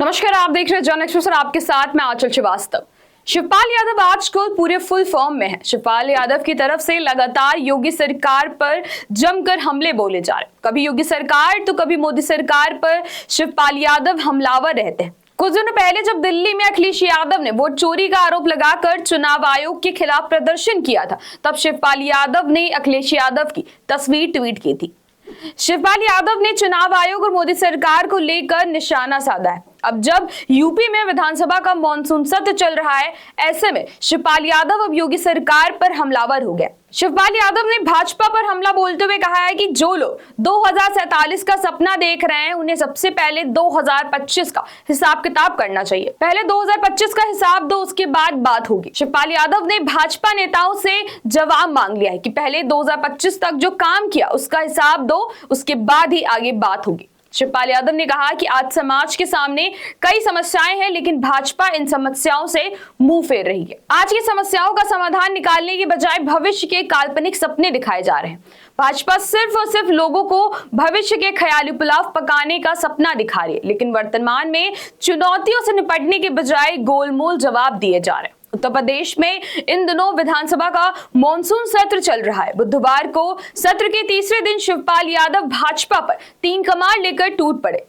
नमस्कार, आप देख रहे हैं जन एक्सप्रेस और आपके साथ मैं आंचल श्रीवास्तव। शिवपाल यादव आजकल पूरे फुल फॉर्म में है। शिवपाल यादव की तरफ से लगातार योगी सरकार पर जमकर हमले बोले जा रहे। कभी योगी सरकार तो कभी मोदी सरकार पर शिवपाल यादव हमलावर रहते हैं। कुछ दिनों पहले जब दिल्ली में अखिलेश यादव ने वोट चोरी का आरोप लगाकर चुनाव आयोग के खिलाफ प्रदर्शन किया था, तब शिवपाल यादव ने अखिलेश यादव की तस्वीर ट्वीट की थी। शिवपाल यादव ने चुनाव आयोग और मोदी सरकार को लेकर निशाना साधा है। अब जब यूपी में विधानसभा का मॉनसून सत्र चल रहा है, ऐसे में शिवपाल यादव अब योगी सरकार पर हमलावर हो गया। शिवपाल यादव ने भाजपा पर हमला बोलते हुए कहा है कि जो लोग 2047 का सपना देख रहे हैं, उन्हें सबसे पहले 2025 का हिसाब किताब करना चाहिए। पहले 2025 का हिसाब दो, उसके बाद बात होगी। शिवपाल यादव ने भाजपा नेताओं से जवाब मांग लिया है कि पहले 2025 तक जो काम किया उसका हिसाब दो, उसके बाद ही आगे बात होगी। शिवपाल यादव ने कहा कि आज समाज के सामने कई समस्याएं हैं, लेकिन भाजपा इन समस्याओं से मुंह फेर रही है। आज की समस्याओं का समाधान निकालने के बजाय भविष्य के काल्पनिक सपने दिखाए जा रहे हैं। भाजपा सिर्फ और सिर्फ लोगों को भविष्य के ख्याली पुलाव पकाने का सपना दिखा रही है, लेकिन वर्तमान में चुनौतियों से निपटने के बजाय गोलमोल जवाब दिए जा रहे हैं। उत्तर प्रदेश में इन दिनों विधानसभा का मॉनसून सत्र चल रहा है। बुधवार को सत्र के तीसरे दिन शिवपाल यादव भाजपा पर तीन कमान लेकर टूट पड़े।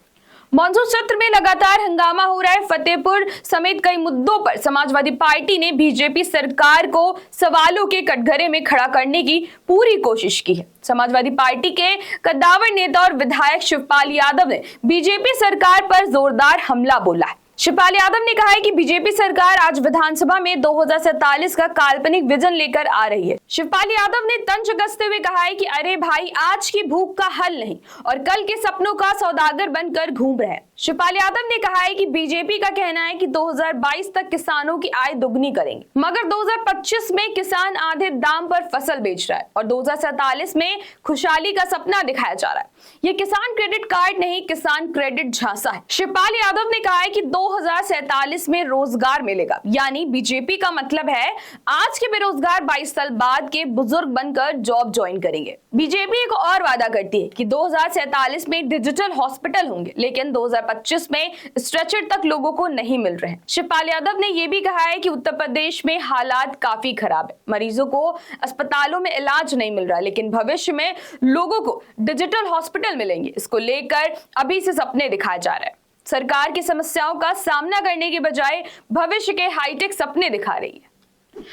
मॉनसून सत्र में लगातार हंगामा हो रहा है। फतेहपुर समेत कई मुद्दों पर समाजवादी पार्टी ने बीजेपी सरकार को सवालों के कटघरे में खड़ा करने की पूरी कोशिश की है। समाजवादी पार्टी के कद्दावर नेता और विधायक शिवपाल यादव ने बीजेपी सरकार पर जोरदार हमला बोला है। शिवपाल यादव ने कहा है कि बीजेपी सरकार आज विधानसभा में 2047 का काल्पनिक विजन लेकर आ रही है। शिवपाल यादव ने तंज कसते हुए कहा है कि अरे भाई, आज की भूख का हल नहीं और कल के सपनों का सौदागर बनकर घूम रहे हैं। शिवपाल यादव ने कहा है कि बीजेपी का कहना है कि 2022 तक किसानों की आय दुगनी करेंगे, मगर 2025 में किसान आधे दाम पर फसल बेच रहा है और 2047 में खुशहाली का सपना दिखाया जा रहा है। ये किसान क्रेडिट कार्ड नहीं, किसान क्रेडिट झांसा है। शिवपाल यादव ने कहा है कि 2047 में रोजगार मिलेगा, यानी बीजेपी का मतलब है आज के बेरोजगार 22 साल बाद के बुजुर्ग बनकर जॉब ज्वाइन करेंगे। बीजेपी एक और वादा करती है कि 2047 में डिजिटल हॉस्पिटल होंगे, लेकिन 2025 में स्ट्रेचर तक लोगों को नहीं मिल रहे हैं। शिवपाल यादव ने यह भी कहा है कि उत्तर प्रदेश में हालात काफी खराब है। मरीजों को अस्पतालों में इलाज नहीं मिल रहा, लेकिन भविष्य में लोगों को डिजिटल हॉस्पिटल मिलेंगे। इसको लेकर अभी से सपने दिखाए जा रहे हैं। सरकार की समस्याओं का सामना करने के बजाय भविष्य के हाईटेक सपने दिखा रही है।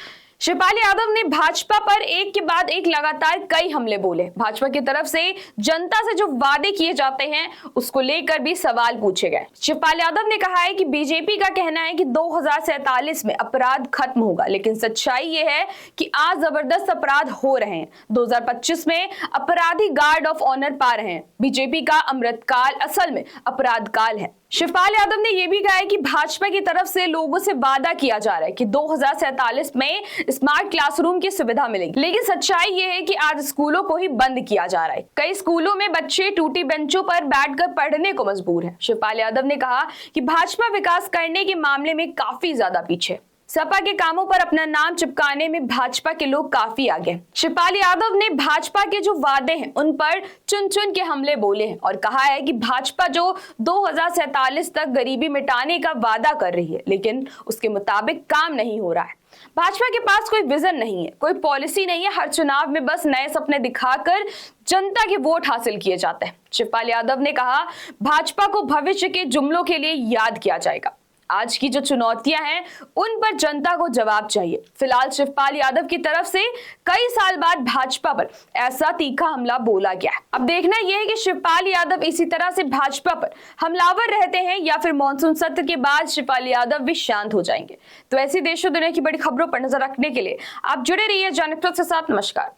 शिवपाल यादव ने भाजपा पर एक के बाद एक लगातार कई हमले बोले। भाजपा की तरफ से जनता से जो वादे किए जाते हैं, उसको लेकर भी सवाल पूछे गए। शिवपाल यादव ने कहा है कि बीजेपी का कहना है कि 2047 में अपराध खत्म होगा, लेकिन सच्चाई ये है कि आज जबरदस्त अपराध हो रहे हैं। 2025 में अपराधी गार्ड ऑफ ऑनर पा रहे हैं। बीजेपी का अमृतकाल असल में अपराध काल है। शिवपाल यादव ने यह भी कहा है कि भाजपा की तरफ से लोगों से वादा किया जा रहा है कि 2047 में स्मार्ट क्लासरूम की सुविधा मिलेगी, लेकिन सच्चाई ये है कि आज स्कूलों को ही बंद किया जा रहा है। कई स्कूलों में बच्चे टूटी बेंचों पर बैठकर पढ़ने को मजबूर हैं। शिवपाल यादव ने कहा कि भाजपा विकास करने के मामले में काफी ज्यादा पीछे। सपा के कामों पर अपना नाम चिपकाने में भाजपा के लोग काफी आगे। शिवपाल यादव ने भाजपा के जो वादे हैं उन पर चुन चुन के हमले बोले हैं और कहा है कि भाजपा जो 2047 तक गरीबी मिटाने का वादा कर रही है, लेकिन उसके मुताबिक काम नहीं हो रहा है। भाजपा के पास कोई विजन नहीं है, कोई पॉलिसी नहीं है। हर चुनाव में बस नए सपने दिखाकर जनता के वोट हासिल किए जाते हैं। शिवपाल यादव ने कहा, भाजपा को भविष्य के जुमलों के लिए याद किया जाएगा। आज की जो चुनौतियां हैं उन पर जनता को जवाब चाहिए। फिलहाल शिवपाल यादव की तरफ से कई साल बाद भाजपा पर ऐसा तीखा हमला बोला गया है। अब देखना यह है कि शिवपाल यादव इसी तरह से भाजपा पर हमलावर रहते हैं या फिर मॉनसून सत्र के बाद शिवपाल यादव भी शांत हो जाएंगे। तो ऐसी देश और दुनिया की बड़ी खबरों पर नजर रखने के लिए आप जुड़े रहिए जन एक्सप्रेस के साथ। नमस्कार।